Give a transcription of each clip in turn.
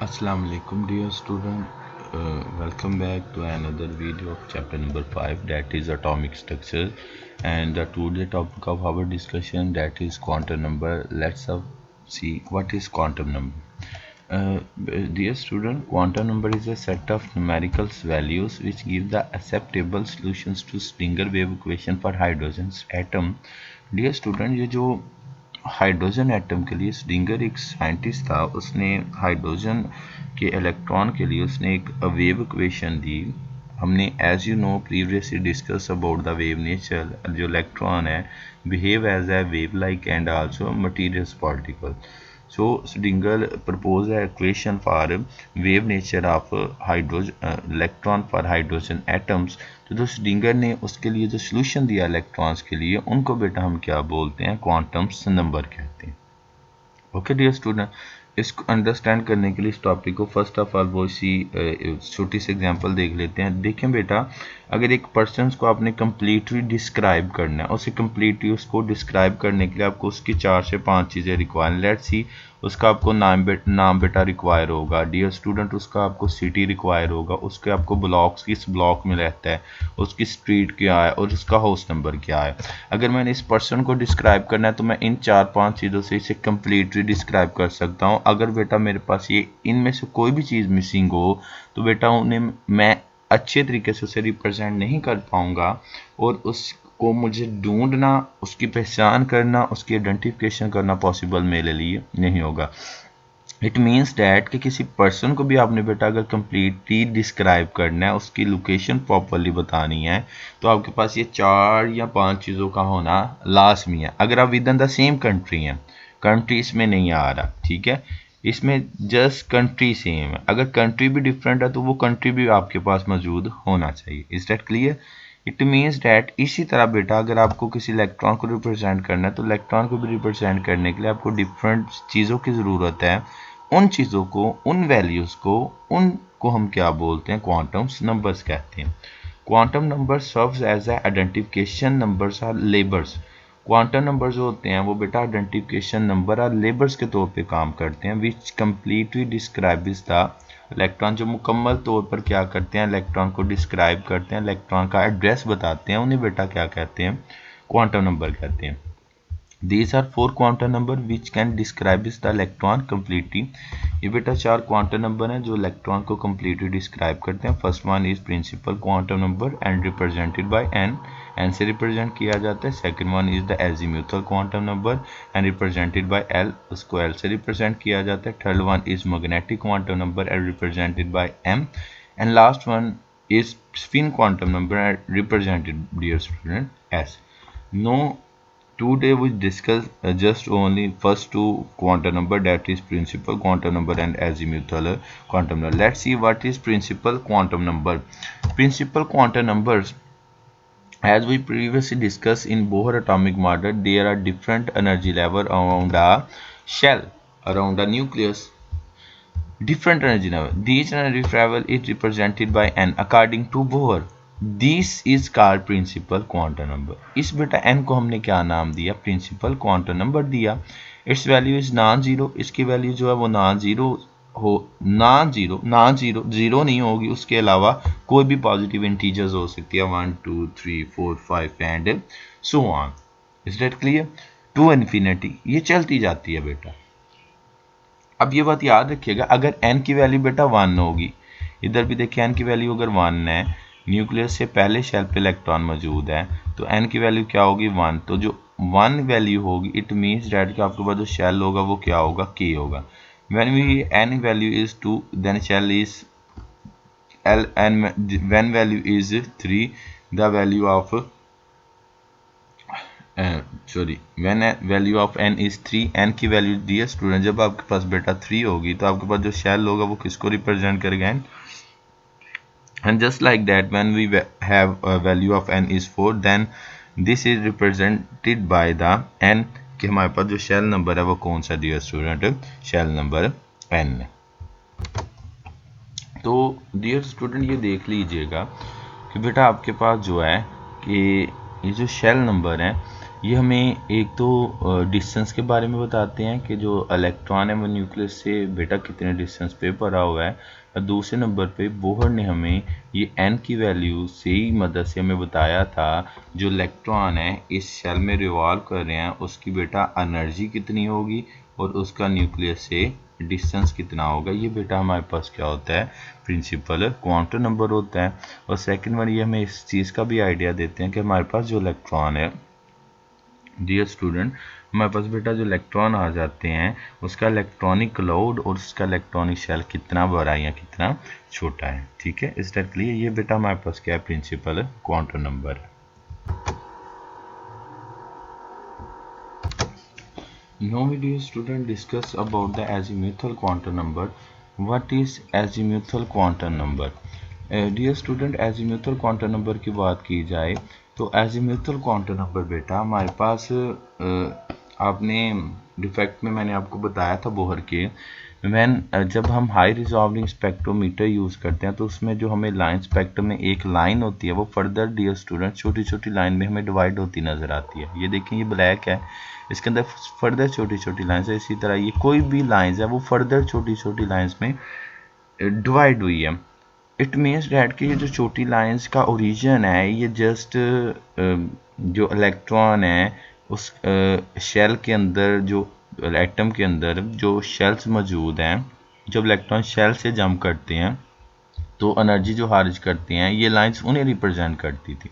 Assalamu alaikum dear student, welcome back to another video of chapter number 5, that is atomic structure. And the today topic of our discussion, that is quantum number. See what is quantum number. Dear student, quantum number is a set of numerical values which give the acceptable solutions to Schrödinger wave equation for hydrogen atom. Dear student, ये जो hydrogen atom के लिए Schrodinger एक scientist था, उसने hydrogen के electron के लिए उसने एक वेव इक्वेशन दी। हमने as you know previously discuss about the wave nature, जो इलेक्ट्रॉन है behave as a wave like and also materials particle. So Schrödinger proposed an equation for wave nature of electron for hydrogen atoms. तो जो Schrödinger ने उसके लिए जो solution दिया electrons के लिए, उनको बेटा हम क्या बोलते हैं, क्वांटम नंबर कहते हैं. ओके डियर स्टूडेंट, इसको अंडरस्टैंड करने के लिए इस टॉपिक को फर्स्ट ऑफ ऑल वो सी छोटी सी एग्जांपल देख लेते हैं. देखें बेटा, अगर एक पर्सन को आपने कम्प्लीटली डिस्क्राइब करना है, उसे कम्प्लीटली उसको डिस्क्राइब करने के लिए आपको उसकी 4 से 5 चीज़ें रिक्वायर. लेट्स सी, उसका आपको नाम बेटा रिक्वायर होगा डियर स्टूडेंट, उसका आपको सिटी रिक्वायर होगा, उसके आपको ब्लॉक्स किस ब्लॉक में रहता है, उसकी स्ट्रीट क्या है और उसका हाउस नंबर क्या है. अगर मैंने इस पर्सन को डिस्क्राइब करना है तो मैं इन 4-5 चीज़ों से इसे कम्प्लीटली डिस्क्राइब कर सकता हूँ. अगर बेटा मेरे पास ये इनमें से कोई भी चीज़ मिसिंग हो तो बेटा उन्हें मैं अच्छे तरीके से उसे रिप्रेजेंट नहीं कर पाऊँगा, और उसको मुझे ढूंढना, उसकी पहचान करना, उसकी आइडेंटिफिकेशन करना पॉसिबल मेरे लिए नहीं होगा. इट मीन्स डैट कि किसी पर्सन को भी आपने बेटा अगर कम्प्लीटली डिस्क्राइब करना है, उसकी लोकेशन प्रॉपरली बतानी है, तो आपके पास ये 4 या 5 चीज़ों का होना लाजमी है. अगर आप with in the same country हैं, कंट्री इसमें नहीं आ रहा, ठीक है, इसमें जस्ट कंट्री सेम है. अगर कंट्री भी डिफरेंट है तो वो कंट्री भी आपके पास मौजूद होना चाहिए. Is that clear? It means that इसी तरह बेटा अगर आपको किसी इलेक्ट्रॉन को रिप्रेजेंट करना है तो इलेक्ट्रॉन को भी रिप्रेजेंट करने के लिए आपको डिफरेंट चीज़ों की ज़रूरत है. उन चीज़ों को, उन वैल्यूज़ को, उनको हम क्या बोलते हैं, क्वांटम नंबर्स कहते हैं. Quantum number serves as a identification numbers और लेबर्स. क्वांटम नंबर जो होते हैं वो बेटा आइडेंटिफिकेशन नंबर और लेबर्स के तौर पे काम करते हैं, विच कम्प्लीटली डिस्क्राइब्स द इलेक्ट्रॉन. जो मुकम्मल तौर पर क्या करते हैं, इलेक्ट्रॉन को डिस्क्राइब करते हैं, इलेक्ट्रॉन का एड्रेस बताते हैं, उन्हें बेटा क्या कहते हैं, क्वांटम नंबर कहते हैं. These are 4 quantum number which can describe the electron completely. ये बेटा 4 क्वांटम नंबर हैं जो इलेक्ट्रॉन को completely डिस्क्राइब करते हैं. First one is principal quantum number and represented by n. n से रिप्रेजेंट किया जाता है. Second one is the azimuthal quantum number and represented by l. उसको l से रिप्रेजेंट किया जाता है. Third one is magnetic quantum number and represented by m. And last one is spin quantum number and represented, dear student, s. No Today we discuss just only first two quantum number, that is principal quantum number and azimuthal quantum number. Let's see what is principal quantum number. Principal quantum numbers, as we previously discussed in Bohr atomic model, there are different energy level around a shell, around a nucleus. Different energy level. These energy level is represented by n according to Bohr. This is called principal quantum number. इस बेटा n को हमने क्या नाम दिया, principal quantum number दिया. Its value is non zero. इसकी value जो है वो नॉन जीरो जीरो नहीं होगी. उसके अलावा कोई भी पॉजिटिव इंटीजर्स हो सकती है, 1 2 3 4 5 and so on. Is that clear? To infinity ये चलती जाती है बेटा. अब ये बात याद रखिएगा, अगर n की वैल्यू बेटा 1 होगी, इधर भी देखिए n की वैल्यू अगर 1 है, न्यूक्लियस से पहले शेल पे इलेक्ट्रॉन मौजूद है, तो n की वैल्यू क्या होगी, 1. तो जो 1 वैल्यू होगी, इट मीन्स डैट कि आपके पास जो शेल होगा वो क्या होगा, k होगा. When we n value is 2 then shell is l. n when value is 3 the value of when value of n is 3, n की वैल्यू डियर स्टूडेंट जब आपके पास बेटा 3 होगी तो आपके पास जो शेल होगा वो किसको रिप्रेजेंट करेगा, n. And just like that, when we have a value of n is 4, then this is represented by the n, कि हमारे पास जो शेल नंबर है वो कौन सा, dear student, shell number n. तो डियर स्टूडेंट ये देख लीजिएगा कि बेटा आपके पास जो है कि ये जो शेल नंबर है ये हमें एक तो डिस्टेंस के बारे में बताते हैं कि जो इलेक्ट्रॉन है वो न्यूक्लियस से बेटा कितने डिस्टेंस पे पड़ा हुआ है, और दूसरे नंबर पे बोहर ने हमें ये n की वैल्यू से ही मदद से हमें बताया था जो इलेक्ट्रॉन है इस शेल में रिवॉल्व कर रहे हैं उसकी बेटा एनर्जी कितनी होगी और उसका न्यूक्लियस से डिस्टेंस कितना होगा। ये बेटा हमारे पास क्या होता है, प्रिंसिपल क्वांटम नंबर होता है। और सेकंड वन ये हमें इस चीज़ का भी आइडिया देते हैं कि हमारे पास जो इलेक्ट्रॉन है, डियर स्टूडेंट, हमारे पास बेटा जो इलेक्ट्रॉन आ जाते हैं उसका इलेक्ट्रॉनिक क्लाउड और उसका इलेक्ट्रॉनिक शेल कितना बड़ा या कितना छोटा है। ठीक है, इस तरह के लिए ये बेटा हमारे पास क्या है, प्रिंसिपल क्वांटम नंबर है। Now we dear student discuss about the azimuthal quantum number. What is azimuthal quantum number? Dear student, azimuthal quantum number की बात की जाए तो एजीम्यूथल क्वांटम नंबर बेटा हमारे पास आपने डिफेक्ट में मैंने आपको बताया था बोहर के जब हम हाई रिजॉल्विंग स्पेक्ट्रोमीटर यूज़ करते हैं तो उसमें जो हमें लाइन स्पेक्ट्रम में एक लाइन होती है वो फर्दर डियर स्टूडेंट छोटी छोटी लाइन में हमें डिवाइड होती नज़र आती है। ये देखें, ये ब्लैक है, इसके अंदर फर्दर छोटी छोटी लाइन्स है। इसी तरह ये कोई भी लाइन्स है वो फर्दर छोटी छोटी लाइन्स में डिवाइड हुई है। इट मीन्स डैट कि ये जो छोटी लाइंस का ओरिजिन है ये जस्ट जो इलेक्ट्रॉन है उस शेल के अंदर, जो एटम के अंदर जो शेल्स मौजूद हैं, जब इलेक्ट्रॉन शेल से जंप करते हैं तो एनर्जी जो खारिज करते हैं ये लाइंस उन्हें रिप्रेजेंट करती थी।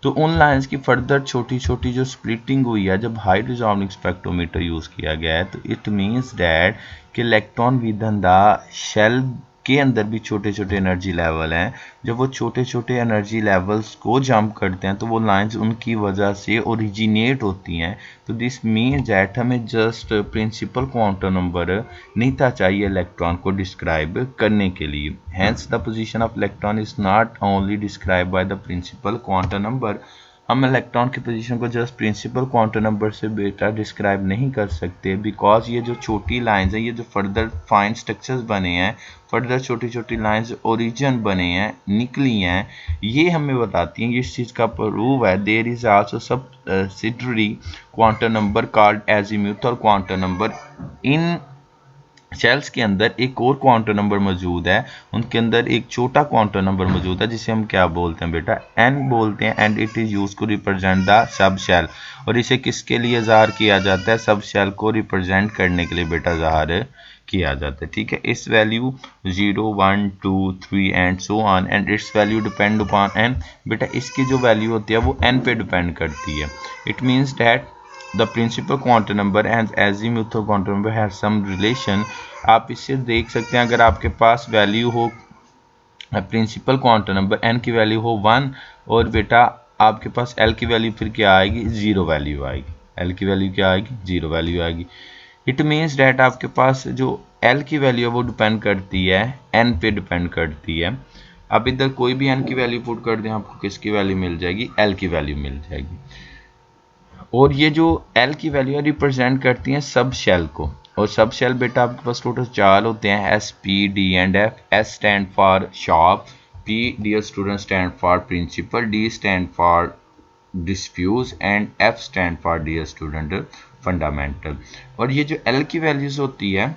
तो उन लाइंस की फर्दर छोटी छोटी जो स्प्लिटिंग हुई है जब हाई रिजॉल्विंग स्पेक्ट्रोमीटर यूज़ किया गया है तो इट मीन्स डैट कि electron within the shell के अंदर भी छोटे छोटे एनर्जी लेवल हैं। जब वो छोटे छोटे एनर्जी लेवल्स को जंप करते हैं तो वो लाइंस उनकी वजह से ओरिजिनेट होती हैं। तो दिस मीन्स दैट हमें जस्ट प्रिंसिपल क्वांटम नंबर नहीं था चाहिए इलेक्ट्रॉन को डिस्क्राइब करने के लिए। Hence the position of electron is not only describe by the principal quantum number. हम इलेक्ट्रॉन की पोजीशन को जस्ट प्रिंसिपल क्वांटम नंबर से बेटा डिस्क्राइब नहीं कर सकते, बिकॉज ये जो छोटी लाइंस हैं ये जो फर्दर फाइन स्ट्रक्चर्स बने हैं, फर्दर छोटी छोटी लाइंस ओरिजिन बने हैं, निकली हैं, ये हमें बताती हैं, ये इस चीज़ का प्रूव है। There is also subsidiary quantum number called azimuthal quantum number. इन शेल्स के अंदर एक और क्वांटम नंबर मौजूद है, उनके अंदर एक छोटा क्वांटम नंबर मौजूद है जिसे हम क्या बोलते हैं बेटा, एन बोलते हैं, and it is use to represent the sub shell. और इसे किसके लिए ज़ाहिर किया जाता है, सब शेल को रिप्रेजेंट करने के लिए बेटा ज़ाहिर किया जाता है। ठीक है, इस value 0 1 2 3 and so on and its value depend upon N. बेटा इसकी जो वैल्यू होती है वो एन पे डिपेंड करती है। It means that the principal quantum number and azimuthal quantum number have some relation. आप इससे देख सकते हैं, अगर आपके पास वैल्यू हो प्रिंसिपल क्वांटम नंबर एन की वैल्यू हो 1 और बेटा आपके पास एल की वैल्यू फिर क्या आएगी, 0 वैल्यू आएगी। एल की वैल्यू क्या आएगी, 0 वैल्यू आएगी। इट मीन्स डैट आपके पास जो एल की वैल्यू है वो डिपेंड करती है एन पे डिपेंड करती है। अब इधर कोई भी एन की वैल्यू पुट कर दें आपको किसकी वैल्यू मिल जाएगी, एल की वैल्यू मिल जाएगी। और ये जो एल की वैल्यू रिप्रेजेंट करती हैं सब शेल को, और सब शेल बेटा आपके पास टोटल 4 होते हैं, S P D and F. S stand for shop, P dear student stand for principal, D stand for diffuse and F stand for dear student fundamental. और ये जो एल की वैल्यूज होती है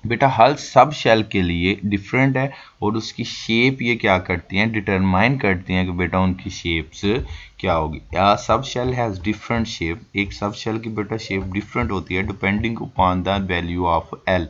बेटा हर सब शेल के लिए डिफरेंट है, और उसकी शेप ये क्या करती हैं, डिटरमाइन करती हैं कि बेटा उनकी शेप्स क्या होगी। या सब शेल हैज़ डिफरेंट शेप, एक सब शेल की बेटा शेप डिफरेंट होती है depending upon the value of L.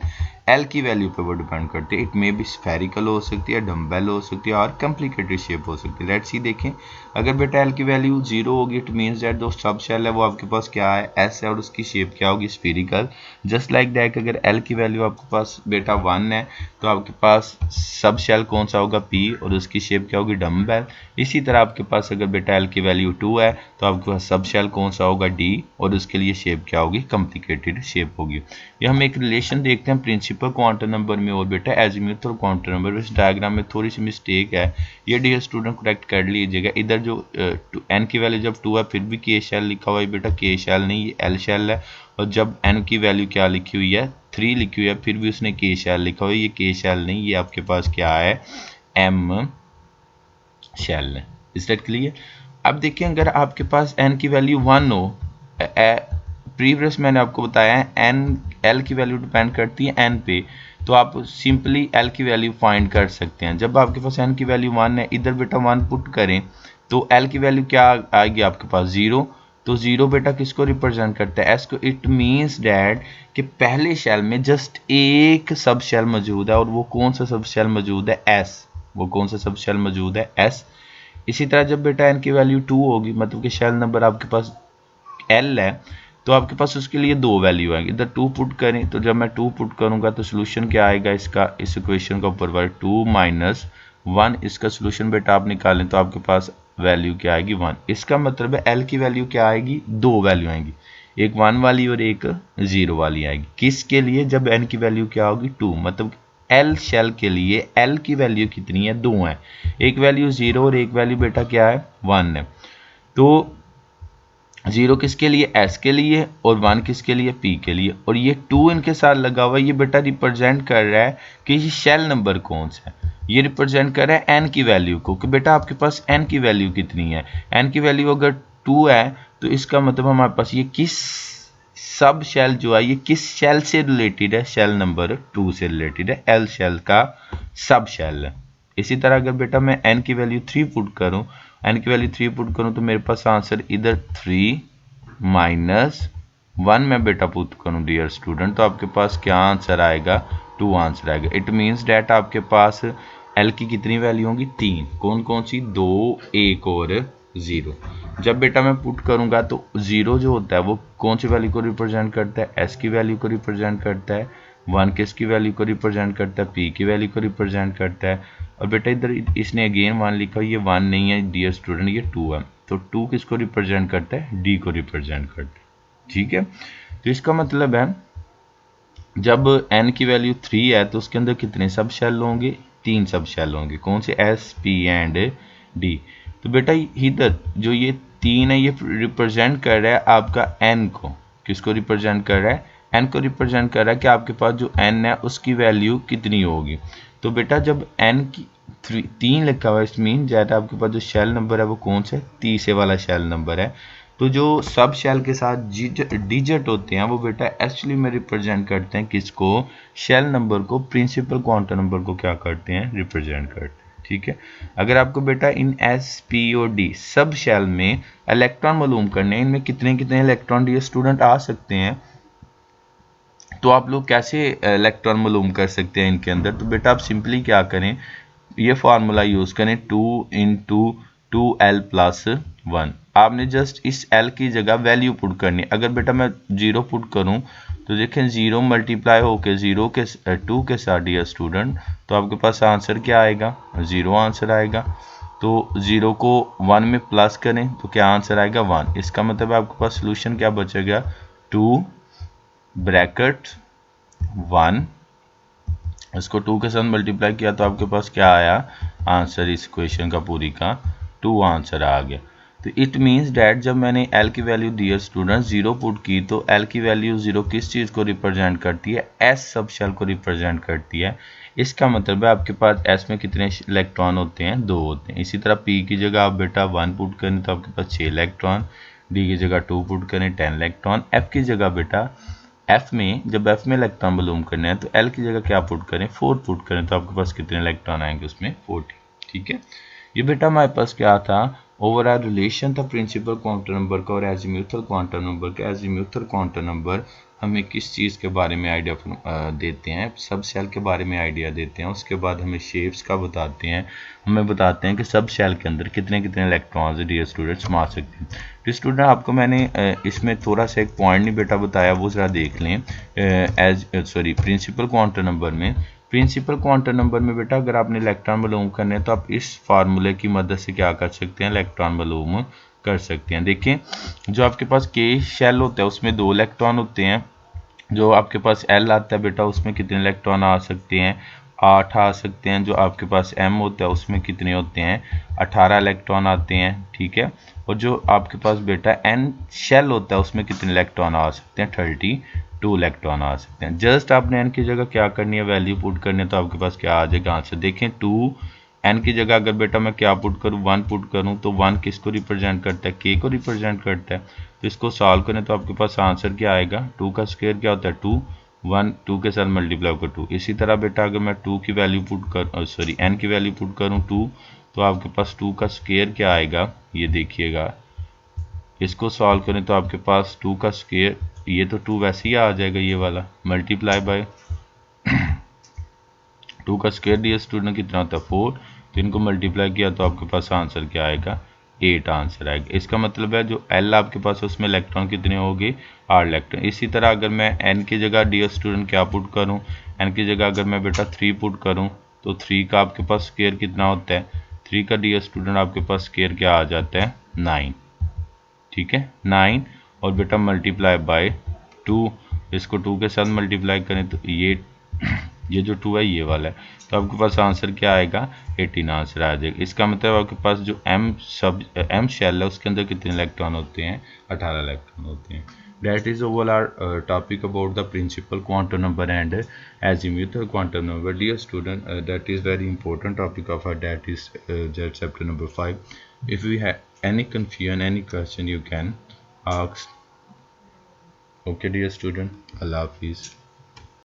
L की वैल्यू पे वो डिपेंड करती है। इट मे बी स्फेरिकल हो सकती है, डम्बेल हो सकती है, और कॉम्प्लिकेटेड शेप हो सकती है। लेट्स सी देखें, अगर बेटा एल की वैल्यू 0 होगी इट मीन्स दैट जो सब शेल है वो आपके पास क्या है, एस है, और उसकी शेप क्या होगी, स्फेरिकल। जस्ट लाइक दैट अगर एल की वैल्यू आपके पास बेटा 1 है तो आपके पास सब शेल कौन सा होगा, पी, और उसकी शेप क्या होगी, डम्बेल। इसी तरह आपके पास अगर बेटा एल की वैल्यू 2 है तो आपके पास सब शेल कौन सा होगा, डी, और उसके लिए शेप क्या होगी, कॉम्प्लिकेटेड शेप होगी। ये हम एक रिलेशन देखते हैं प्रिंसिपल क्वांटम नंबर में और बेटा एजीम्यूथल क्वांटम नंबर। इस डायग्राम में थोड़ी सी मिस्टेक है, ये डियर स्टूडेंट करेक्ट कर लीजिएगा। इधर जो एन की वैल्यू जब 2 है फिर भी के शेल लिखा हुआ है बेटा, के शेल नहीं, ये एल शेल है। और जब एन की वैल्यू क्या लिखी हुई है, 3 लिखी हुई है, फिर भी उसने के शेल लिखा हुआ है, ये के शेल नहीं, ये आपके पास क्या है, एम शेल है। Is that clear. अब देखिए अगर आपके पास n की वैल्यू 1 हो, प्रीवियस मैंने आपको बताया है n l की वैल्यू डिपेंड करती है n पे, तो आप सिंपली l की वैल्यू फाइंड कर सकते हैं। जब आपके पास n की वैल्यू 1 है, इधर बेटा 1 पुट करें तो l की वैल्यू क्या आएगी आपके पास 0। तो 0 बेटा किसको रिप्रेजेंट करता है? s को। इट मीन्स डैट कि पहले शेल में जस्ट एक सब शेल मौजूद है, और वो कौन सा सब शेल मौजूद है? s। वो कौन सा सब शेल मौजूद है? s। इसी तरह जब बेटा n की वैल्यू 2 होगी, मतलब कि शेल नंबर आपके पास l है, तो आपके पास उसके लिए दो वैल्यू आएंगी। इधर 2 पुट करें, तो जब मैं 2 पुट करूंगा तो सोल्यूशन क्या आएगा इसका, इस इक्वेशन का ऊपर वाला 2 माइनस 1, इसका सोल्यूशन बेटा आप निकालें तो आपके पास वैल्यू क्या आएगी 1। इसका मतलब है l की वैल्यू क्या आएगी? दो वैल्यू आएंगी, एक 1 वाली और एक 0 वाली आएगी। किसके लिए? जब n की वैल्यू क्या होगी 2, मतलब l शेल के लिए l की वैल्यू कितनी है? 2 है। एक वैल्यू 0 और एक वैल्यू बेटा क्या है? 1 है। तो 0 किसके लिए? s के लिए, और 1 किसके लिए? p के लिए। और ये 2 इनके साथ लगा हुआ है, ये बेटा रिप्रेजेंट कर रहा है कि ये शेल नंबर कौन सा है। ये रिप्रेजेंट कर रहा है n की वैल्यू को, कि बेटा आपके पास n की वैल्यू कितनी है। n की वैल्यू अगर 2 है तो इसका मतलब हमारे पास ये किस सब शेल जो है, ये किस शेल से रिलेटेड है? शेल नंबर 2 से रिलेटेड है, l शेल का सब शेल है। इसी तरह अगर बेटा मैं n की वैल्यू 3 पुट करूं, n की वैल्यू 3 पुट करूं तो मेरे पास आंसर इधर 3 माइनस 1 में बेटा पुट करूं डियर स्टूडेंट, तो आपके पास क्या आंसर आएगा? 2 आंसर आएगा। इट मीन्स डैट आपके पास l की कितनी वैल्यू होंगी? 3। कौन कौन सी? 2, 1 और 0। जब बेटा मैं पुट करूंगा तो 0 जो होता है वो कौन सी वैल्यू को रिप्रेजेंट करता है? s की वैल्यू को रिप्रेजेंट करता है। 1 किसकी वैल्यू को रिप्रेजेंट करता है? p की वैल्यू को रिप्रेजेंट करता है। और बेटा इधर इसने अगेन 1 लिखा, ये 1 नहीं है डियर स्टूडेंट, ये 2 है। तो 2 किसको रिप्रेजेंट करता है? d को रिप्रेजेंट करता है। ठीक है, तो इसका मतलब है जब n की वैल्यू 3 है तो उसके अंदर कितने सब शेल होंगे? 3 सब शेल होंगे। कौन से? s, p and d। तो बेटा इधर जो ये 3 है, ये रिप्रेजेंट कर रहा है आपका n को। किसको रिप्रेजेंट कर रहा है? n को रिप्रेजेंट कर रहा है कि आपके पास जो n है उसकी वैल्यू कितनी होगी। तो बेटा जब n की 3 लिखा हुआ है, इट मीन ज़्यादा आपके पास जो शेल नंबर है वो कौन सा है? तीसरे वाला शेल नंबर है। तो जो सब शेल के साथ डिजिट होते हैं वो बेटा एक्चुअली में रिप्रेजेंट करते हैं किसको? शेल नंबर को। प्रिंसिपल क्वांटम नंबर को क्या करते हैं? रिप्रेजेंट करते हैं। ठीक है, अगर आपको बेटा इन एस, पी और डी सब शेल में इलेक्ट्रॉन मालूम करने, इनमें कितने कितने इलेक्ट्रॉन डियर स्टूडेंट आ सकते हैं, तो आप लोग कैसे इलेक्ट्रॉन मालूम कर सकते हैं इनके अंदर? तो बेटा आप सिंपली क्या करें, ये फार्मूला यूज़ करें 2 इंटू 2l प्लस 1। आपने जस्ट इस l की जगह वैल्यू पुट करनी। अगर बेटा मैं 0 पुट करूं तो देखें 0 मल्टीप्लाई होकर 0 के 2 के साथ डियर स्टूडेंट, तो आपके पास आंसर क्या आएगा? 0 आंसर आएगा। तो 0 को 1 में प्लस करें तो क्या आंसर आएगा? 1। इसका मतलब आपके पास सोल्यूशन क्या बचेगा? 2 ब्रैकेट 1, इसको 2 के साथ मल्टीप्लाई किया तो आपके पास क्या आया आंसर? इस क्वेश्चन का पूरी का 2 आंसर आ गया। तो इट मीन्स डैट जब मैंने l की वैल्यू डियर स्टूडेंट 0 पुट की तो l की वैल्यू 0 किस चीज़ को रिप्रेजेंट करती है? s सब शेल को रिप्रेजेंट करती है। इसका मतलब है आपके पास s में कितने इलेक्ट्रॉन होते हैं? 2 होते हैं। इसी तरह p की जगह आप बेटा 1 पुट करें तो आपके पास 6 इलेक्ट्रॉन, d की जगह 2 पुट करें 10 इलेक्ट्रॉन, f की जगह बेटा f में जब f में इलेक्ट्रॉन मालूम करने हैं तो l की जगह क्या पुट करें? 4 पुट करें तो आपके पास कितने इलेक्ट्रॉन आएंगे? उसमें 40। ठीक है, ये बेटा हमारे पास क्या था? ओवरऑल रिलेशन था प्रिंसिपल क्वांटम नंबर का और एजीम्यूथल क्वांटम नंबर का। एजीम्यूथल क्वांटम नंबर हमें किस चीज़ के बारे में आइडिया देते हैं? सब शेल के बारे में आइडिया देते हैं। उसके बाद हमें शेप्स का बताते हैं, हमें बताते हैं कि सब शेल के अंदर कितने कितने इलेक्ट्रॉन्स डियर स्टूडेंट्स मार सकते हैं। तो स्टूडेंट आपको मैंने इसमें थोड़ा सा एक पॉइंट नहीं बेटा बताया, वो ज़रा देख लें। प्रिंसिपल क्वांटम नंबर में, प्रिंसिपल क्वांटम नंबर में बेटा अगर आपने इलेक्ट्रॉन मालूम करने हैं तो आप इस फार्मूले की मदद से क्या कर सकते हैं? इलेक्ट्रॉन मालूम कर सकते हैं। देखें जो आपके पास के शेल होता है उसमें 2 इलेक्ट्रॉन होते हैं। जो आपके पास एल आता है बेटा उसमें कितने इलेक्ट्रॉन आ सकते हैं? 8 आ सकते हैं। जो आपके पास एम होता है उसमें कितने होते हैं? 18 इलेक्ट्रॉन आते हैं। ठीक है, और जो आपके पास बेटा एन शेल होता है उसमें कितने इलेक्ट्रॉन आ सकते हैं? 32 इलेक्ट्रॉन आ सकते हैं। जस्ट आपने एन की जगह क्या करनी है? वैल्यू पुट करनी है तो आपके पास क्या आ जाएगा आंसर? देखें 2 एन की जगह अगर बेटा मैं क्या पुट करूँ, 1 पुट करूँ, तो 1 किसको रिप्रेजेंट करता है, के को रिप्रेजेंट करता है। तो इसको सॉल्व करें तो आपके पास आंसर क्या आएगा, 2 का स्क्वायर क्या होता है 2, 1 2 के साथ मल्टीप्लाई होकर 2। इसी तरह बेटा अगर मैं 2 की वैल्यू पुट कर सॉरी एन की वैल्यू पुट करूँ 2, तो आपके पास 2 का स्क्वायर क्या आएगा, ये देखिएगा। इसको सॉल्व करें तो आपके पास 2 का स्क्वायर, ये तो 2 वैसे ही आ जाएगा ये वाला, मल्टीप्लाई बाय 2 का स्क्वायर डियर स्टूडेंट कितना होता है 4, तो इनको मल्टीप्लाई किया तो आपके पास आंसर क्या आएगा, 8 आंसर आएगा। इसका मतलब है जो एल आपके पास है उसमें इलेक्ट्रॉन कितने होंगे, 8 इलेक्ट्रॉन। इसी तरह अगर मैं एन की जगह डियर स्टूडेंट क्या पुट करूँ, एन की जगह अगर मैं बेटा 3 पुट करूँ, तो 3 का आपके पास स्क्वायर कितना होता है, 3 का डियर स्टूडेंट आपके पास स्क्वायर क्या आ जाता है 9, ठीक है 9। और बेटा मल्टीप्लाई बाय 2, इसको 2 के साथ मल्टीप्लाई करें तो ये जो 2 है ये वाला है, तो आपके पास आंसर क्या आएगा 18 आंसर आ जाएगा। इसका मतलब आपके पास जो एम शेल है उसके अंदर कितने इलेक्ट्रॉन होते हैं, 18 इलेक्ट्रॉन होते हैं। That is all our topic about the principal quantum number and azimuth quantum number. Dear student, that is very important topic of our, that is that chapter number 5. If we have any confusion, any question, you can ask. Okay dear student, Allah Hafiz.